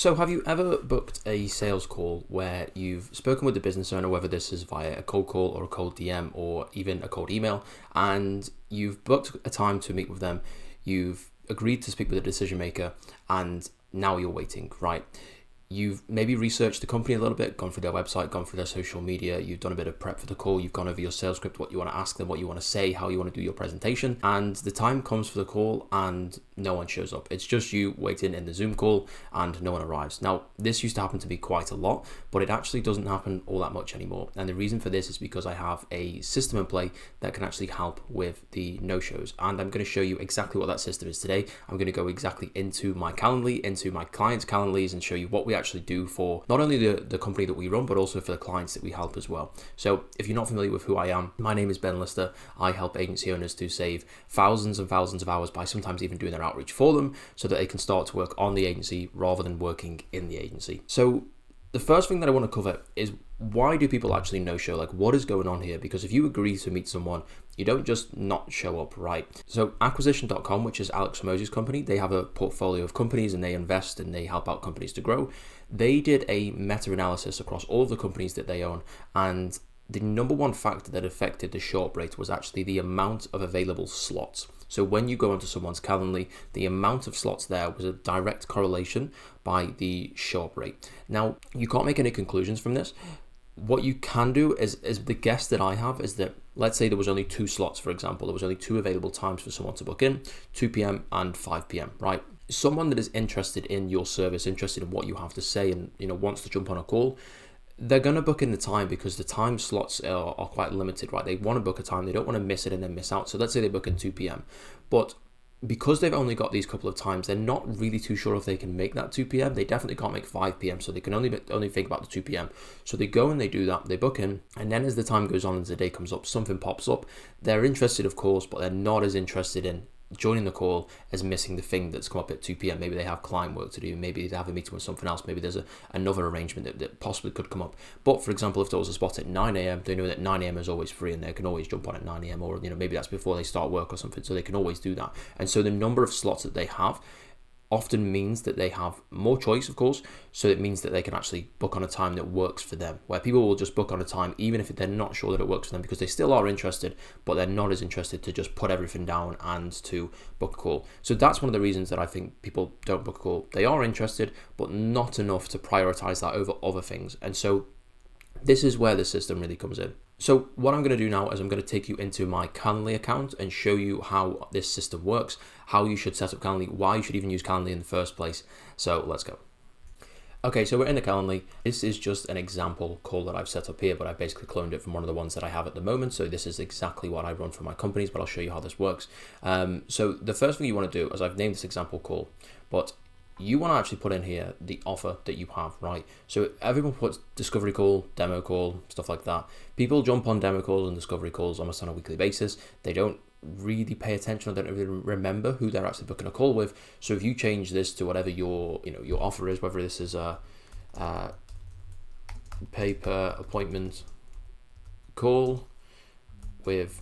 So have you ever booked a sales call where you've spoken with the business owner, whether this is via a cold call or a cold DM or even a cold email, and you've booked a time to meet with them, you've agreed to speak with a decision maker, and now you're waiting, right? You've maybe researched the company a little bit, gone through their website, gone through their social media, you've done a bit of prep for the call, you've gone over your sales script, what you want to ask them, what you want to say, how you want to do your presentation, and the time comes for the call and no one shows up. It's just you waiting in the Zoom call and no one arrives. Now, this used to happen to me quite a lot, but it actually doesn't happen all that much anymore. And the reason for this is because I have a system in play that can actually help with the no-shows. And I'm going to show you exactly what that system is today. I'm going to go exactly into my Calendly, into my clients' Calendlys, and show you what we actually do for not only the company that we run, but also for the clients that we help as well. So if you're not familiar with who I am, my name is Ben Lister. I help agency owners to save thousands and thousands of hours by sometimes even doing their outreach for them so that they can start to work on the agency rather than working in the agency. So the first thing that I want to cover is, why do people actually no-show? Like, what is going on here? Because if you agree to meet someone, you don't just not show up, right? So acquisition.com, which is Alex Hormozi's company, they have a portfolio of companies and they invest and they help out companies to grow. They did a meta-analysis across all of the companies that they own, and the number one factor that affected the show up rate was actually the amount of available slots. So when you go onto someone's Calendly, the amount of slots there was a direct correlation by the show up rate. Now, you can't make any conclusions from this. What you can do is the guess that I have is that, let's say there was only 2 slots, for example, there was only 2 available times for someone to book in, 2 p.m. and 5 p.m., right? Someone that is interested in your service, interested in what you have to say, and wants to jump on a call, they're going to book in the time because the time slots are quite limited, right? They want to book a time, they don't want to miss it and then miss out. So let's say they book in 2 p.m. But because they've only got these couple of times, they're not really too sure if they can make that 2 p.m. They definitely can't make 5 p.m. So they can only think about the 2 p.m. So they go and they do that, they book in, and then as the time goes on and the day comes up, something pops up. They're interested, of course, but they're not as interested in joining the call as missing the thing that's come up at 2 p.m. Maybe they have client work to do, maybe they have a meeting with something else, maybe there's another arrangement that possibly could come up. But for example, if there was a spot at 9 a.m, they know that 9 a.m is always free and they can always jump on at 9 a.m, or maybe that's before they start work or something, so they can always do that. And so the number of slots that they have often means that they have more choice, of course, so it means that they can actually book on a time that works for them, where people will just book on a time even if they're not sure that it works for them, because they still are interested, but they're not as interested to just put everything down and to book a call. So that's one of the reasons that I think people don't book a call. They are interested, but not enough to prioritize that over other things. And so this is where the system really comes in. So what I'm going to do now is I'm going to take you into my Calendly account and show you how this system works, how you should set up Calendly, why you should even use Calendly in the first place. So let's go. Okay, so we're in the Calendly. This is just an example call that I've set up here, but I've basically cloned it from one of the ones that I have at the moment. So this is exactly what I run for my companies, but I'll show you how this works. So the first thing you want to do is, I've named this example call, but you want to actually put in here the offer that you have, right? So everyone puts discovery call, demo call, stuff like that. People jump on demo calls and discovery calls almost on a weekly basis. They don't really pay attention, or don't really remember who they're actually booking a call with. So if you change this to whatever your offer is, whether this is a paper appointment call with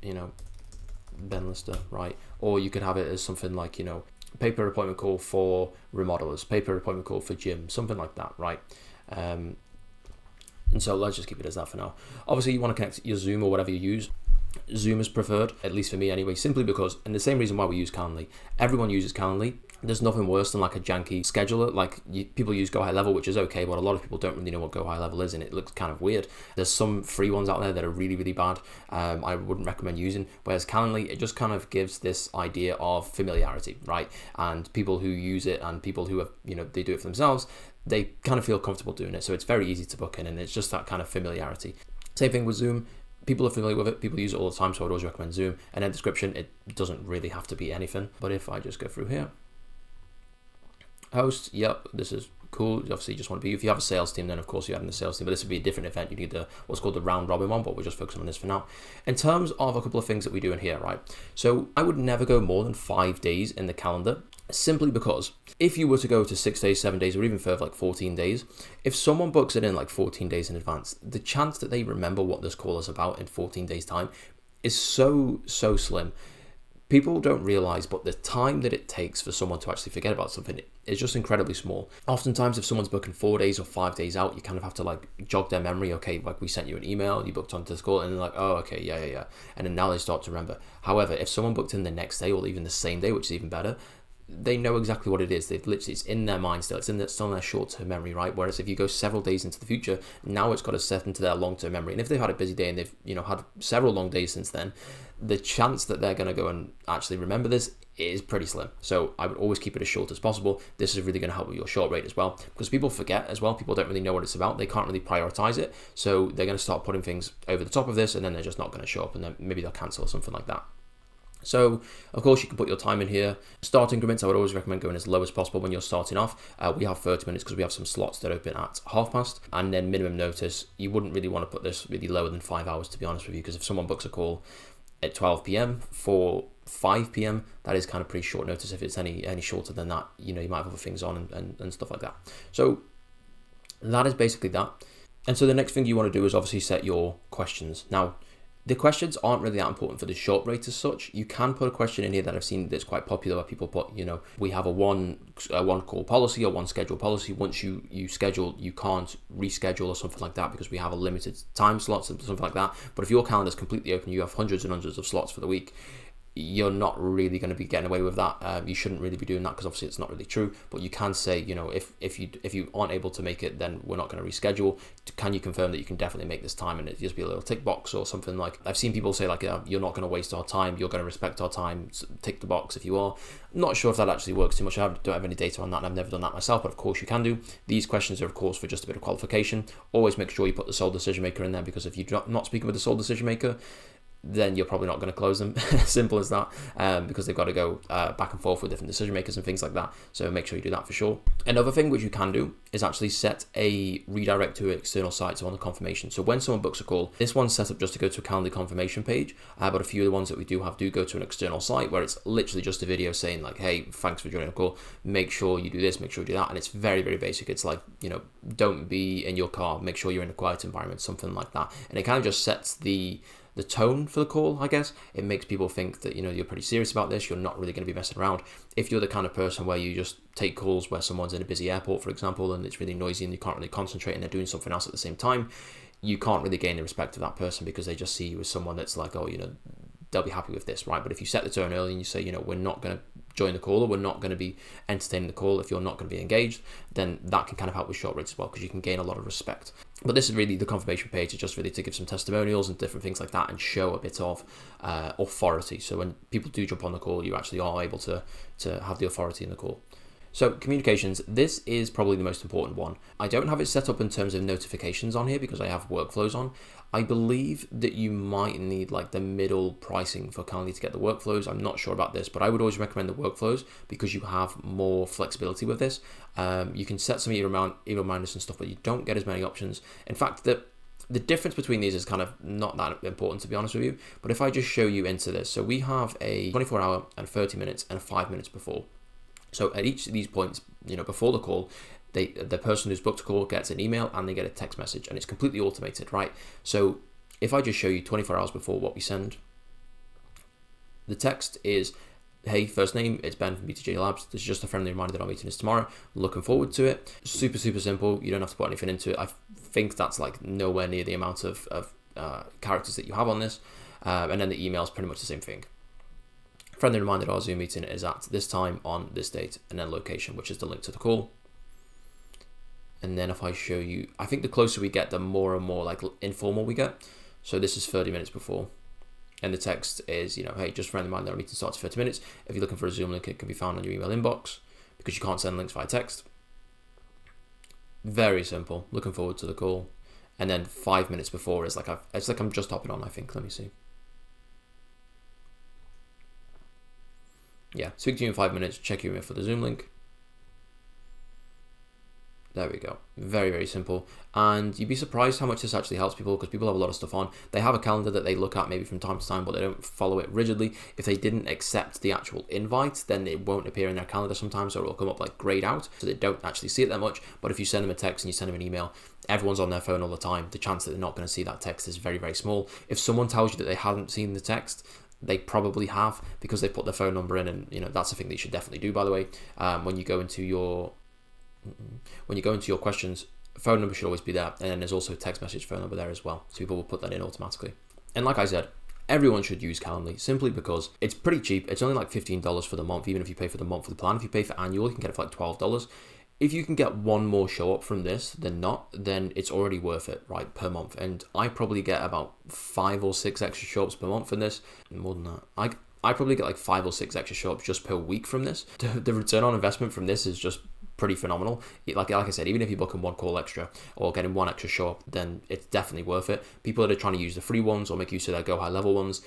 Ben Lister, right? Or you could have it as something like paper appointment call for remodelers, paper appointment call for gym, something like that, right? And so let's just keep it as that for now. Obviously, you want to connect your Zoom or whatever you use. Zoom is preferred, at least for me anyway, simply because, and the same reason why we use Calendly, everyone uses Calendly. There's nothing worse than like a janky scheduler. Like people use Go High Level, which is okay, but a lot of people don't really know what Go High Level is, and it looks kind of weird. There's some free ones out there that are really, really bad. I wouldn't recommend using. Whereas Calendly, it just kind of gives this idea of familiarity, right? And people who use it and people who have, they do it for themselves, they kind of feel comfortable doing it. So it's very easy to book in, and it's just that kind of familiarity. Same thing with Zoom. People are familiar with it, people use it all the time, so I'd always recommend Zoom. And then description, it doesn't really have to be anything. But if I just go through here, host, yep, this is cool. Obviously, you just want to be, if you have a sales team, then of course you have the sales team, but this would be a different event. You need what's called the round robin one, but we're just focusing on this for now. In terms of a couple of things that we do in here, right? So I would never go more than 5 days in the calendar, simply because if you were to go to 6 days, 7 days, or even further, like 14 days, if someone books it in like 14 days in advance, the chance that they remember what this call is about in 14 days time is so slim. People don't realize, but the time that it takes for someone to actually forget about something is just incredibly small. Oftentimes, if someone's booking 4 days or 5 days out, you kind of have to like jog their memory. Okay, like we sent you an email, you booked onto the call, and they're like, oh, okay, yeah. And then now they start to remember. However, if someone booked in the next day or even the same day, which is even better, they know exactly what it is. They've literally, it's in their mind still. It's still in their short-term memory, right? Whereas if you go several days into the future, now it's got to set into their long-term memory. And if they've had a busy day and they've, had several long days since then, the chance that they're going to go and actually remember this is pretty slim. So I would always keep it as short as possible. This is really going to help with your short rate as well, because people forget as well. People don't really know what it's about. They can't really prioritize it. So they're going to start putting things over the top of this, and then they're just not going to show up, and then maybe they'll cancel or something like that. So, of course, you can put your time in here. Start increments, I would always recommend going as low as possible when you're starting off. We have 30 minutes because we have some slots that open at past. And then minimum notice, you wouldn't really want to put this really lower than 5 hours, to be honest with you, because if someone books a call at 12 p.m. for 5 p.m., that is kind of pretty short notice. If it's any shorter than that, you might have other things on and stuff like that. So that is basically that. And so the next thing you want to do is obviously set your questions. Now, the questions aren't really that important for the short rate as such. You can put a question in here that I've seen that's quite popular, where people put, we have a one call policy or one schedule policy. Once you schedule, you can't reschedule or something like that, because we have a limited time slots and something like that. But if your calendar is completely open, you have hundreds and hundreds of slots for the week, you're not really going to be getting away with that. You shouldn't really be doing that, because obviously it's not really true. But you can say, if you aren't able to make it, then we're not going to reschedule. Can you confirm that you can definitely make this time? And it just be a little tick box or something. Like I've seen people say like, you're not going to waste our time, you're going to respect our time, so tick the box if you are. I'm not sure if that actually works too much. I don't have any data on that, and I've never done that myself, but of course you can do. These questions are of course for just a bit of qualification. Always make sure you put the sole decision maker in there, because if you're not speaking with the sole decision maker, then you're probably not going to close them. Simple as that, because they've got to go back and forth with different decision makers and things like that. So make sure you do that for sure. Another thing which you can do is actually set a redirect to external sites on the confirmation. So when someone books a call, this one's set up just to go to a Calendly confirmation page, but a few of the ones that we do have do go to an external site where it's literally just a video saying like, hey, thanks for joining the call. Make sure you do this, make sure you do that. And it's very, very basic. It's like, don't be in your car, make sure you're in a quiet environment, something like that. And it kind of just sets the tone for the call, I guess. It makes people think that, you're pretty serious about this. You're not really going to be messing around. If you're the kind of person where you just take calls where someone's in a busy airport, for example, and it's really noisy and you can't really concentrate and they're doing something else at the same time, you can't really gain the respect of that person, because they just see you as someone that's like, oh, they'll be happy with this, right? But if you set the tone early and you say, we're not going to join the call, or we're not going to be entertaining the call if you're not going to be engaged, then that can kind of help with short rates as well, because you can gain a lot of respect. But this is really the confirmation page. It's just really to give some testimonials and different things like that, and show a bit of authority. So when people do jump on the call, you actually are able to have the authority in the call. So communications, this is probably the most important one. I don't have it set up in terms of notifications on here because I have workflows on. I believe that you might need like the middle pricing for Calendly to get the workflows. I'm not sure about this, but I would always recommend the workflows because you have more flexibility with this. You can set some email reminders and stuff, but you don't get as many options. In fact, the difference between these is kind of not that important, to be honest with you. But if I just show you into this, so we have a 24-hour and 30 minutes and 5 minutes before. So at each of these points, before the call, the person who's booked a call gets an email and they get a text message, and it's completely automated, right? So if I just show you 24 hours before what we send, the text is, hey, first name, it's Ben from BTJ Labs. This is just a friendly reminder that our meeting is tomorrow. Looking forward to it. Super, super simple. You don't have to put anything into it. I think that's like nowhere near the amount of characters that you have on this. And then the email is pretty much the same thing. Friendly reminder that our Zoom meeting is at this time on this date, and then location, which is the link to the call. And then if I show you, I think the closer we get, the more and more like informal we get. So this is 30 minutes before. And the text is, hey, just friendly reminder that our meeting starts in 30 minutes. If you're looking for a Zoom link, it can be found on your email inbox because you can't send links via text. Very simple. Looking forward to the call. And then 5 minutes before is like, it's like I'm just hopping on, I think. Let me see. Yeah, speak to you in 5 minutes, check your email for the Zoom link. There we go. Very, very simple. And you'd be surprised how much this actually helps people, because people have a lot of stuff on. They have a calendar that they look at maybe from time to time, but they don't follow it rigidly. If they didn't accept the actual invite, then it won't appear in their calendar sometimes, or it'll come up like grayed out, so they don't actually see it that much. But if you send them a text and you send them an email, everyone's on their phone all the time. The chance that they're not going to see that text is very, very small. If someone tells you that they haven't seen the text, They probably have, because they put their phone number in, and that's a thing that you should definitely do, by the way. When you go into your questions, phone number should always be there, and then there's also a text message phone number there as well, so people will put that in automatically. And like I said, everyone should use Calendly, simply because it's pretty cheap. It's only like $15 for the month, even if you pay for the monthly plan. If you pay for annual, you can get it for like $12. If you can get one more show up from this then it's already worth it, right, per month. And I probably get about 5 or 6 extra show ups per month from this. More than that. I probably get like 5 or 6 extra show ups just per week from this. The return on investment from this is just pretty phenomenal. Like I said, even if you're booking 1 call extra or getting 1 extra show up, then it's definitely worth it. People that are trying to use the free ones or make use of their go high level ones,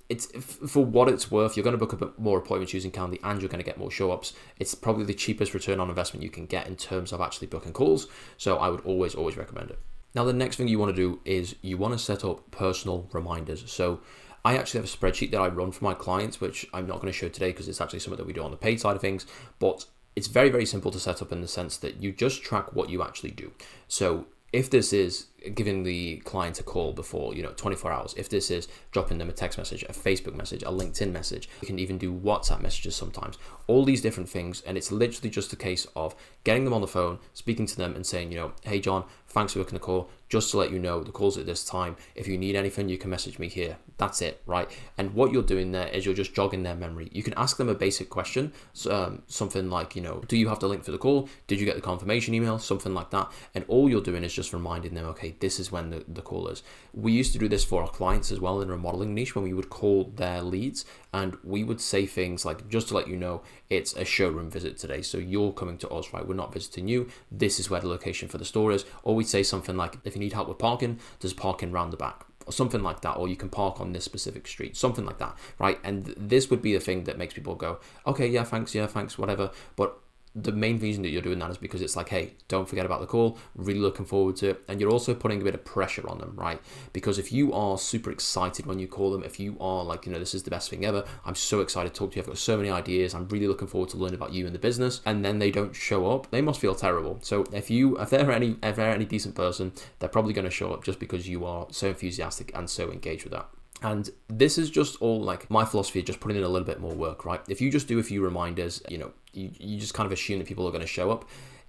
it's for what it's worth. You're going to book a bit more appointments using Calendly, and you're going to get more show ups. It's probably the cheapest return on investment you can get in terms of actually booking calls. So I would always recommend it. Now, the next thing you want to do is you want to set up personal reminders. So I actually have a spreadsheet that I run for my clients, which I'm not going to show today because it's actually something that we do on the paid side of things, but it's very, very simple to set up in the sense that you just track what you actually do. So if this is giving the client a call before 24 hours, if this is dropping them a text message, a Facebook message, a LinkedIn message, you can even do WhatsApp messages sometimes, all these different things. And it's literally just a case of getting them on the phone, speaking to them and saying, hey John, thanks for booking the call. Just to let you know, the call's at this time. If you need anything, you can message me here. That's it, right? And what you're doing there is you're just jogging their memory. You can ask them a basic question, something like, do you have the link for the call? Did you get the confirmation email? Something like that. And all you're doing is just reminding them, okay, this is when the call is. We used to do this for our clients as well in the remodeling niche, when we would call their leads and we would say things like, just to let you know, it's a showroom visit today. So you're coming to us, right? We're not visiting you. This is where the location for the store is. Or we'd say something like, if you need help with parking, there's parking round the back, or something like that, or you can park on this specific street, something like that, right? And this would be the thing that makes people go, okay, yeah, thanks, whatever. But the main reason that you're doing that is because it's like, hey, don't forget about the call, really looking forward to it. And you're also putting a bit of pressure on them, right? Because if you are super excited when you call them, if you are like, this is the best thing ever, I'm so excited to talk to you, I've got so many ideas, I'm really looking forward to learn about you and the business, and then they don't show up, they must feel terrible. So if they're any decent person, they're probably going to show up just because you are so enthusiastic and so engaged with that. And this is just all like my philosophy of just putting in a little bit more work, right? If you just do a few reminders, you just kind of assume that people are going to show up,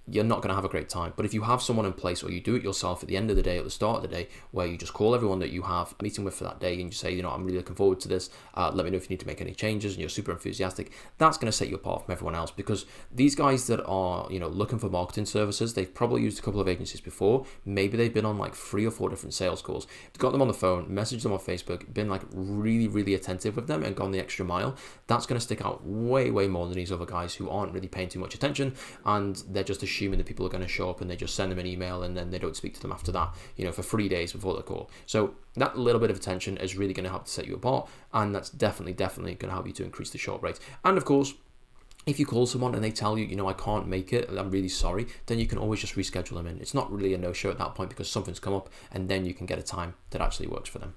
you're not going to have a great time. But if you have someone in place, or you do it yourself at the end of the day, at the start of the day, where you just call everyone that you have a meeting with for that day and you say, I'm really looking forward to this, let me know if you need to make any changes, and you're super enthusiastic, that's going to set you apart from everyone else. Because these guys that are looking for marketing services, they've probably used a couple of agencies before. Maybe they've been on like 3 or 4 different sales calls, got them on the phone, messaged them on Facebook, been like really, really attentive with them and gone the extra mile. That's going to stick out way, way more than these other guys who aren't really paying too much attention, and they're just assuming that people are going to show up, and they just send them an email and then they don't speak to them after that, for 3 days before the call. So that little bit of attention is really going to help to set you apart, and that's definitely going to help you to increase the show up rate. And of course, if you call someone and they tell you, I can't make it, I'm really sorry, then you can always just reschedule them in. It's not really a no-show at that point because something's come up, and then you can get a time that actually works for them.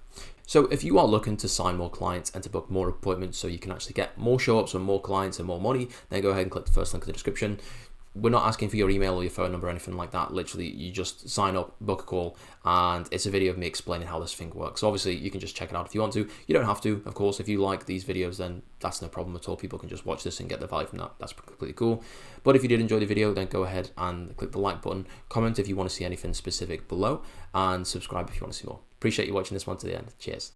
So if you are looking to sign more clients and to book more appointments so you can actually get more show-ups and more clients and more money, then go ahead and click the first link in the description. We're not asking for your email or your phone number or anything like that. Literally, you just sign up, book a call, and it's a video of me explaining how this thing works. So obviously, you can just check it out if you want to. You don't have to, of course. If you like these videos, then that's no problem at all. People can just watch this and get the value from that. That's completely cool. But if you did enjoy the video, then go ahead and click the like button, comment if you want to see anything specific below, and subscribe if you want to see more. Appreciate you watching this one to the end. Cheers.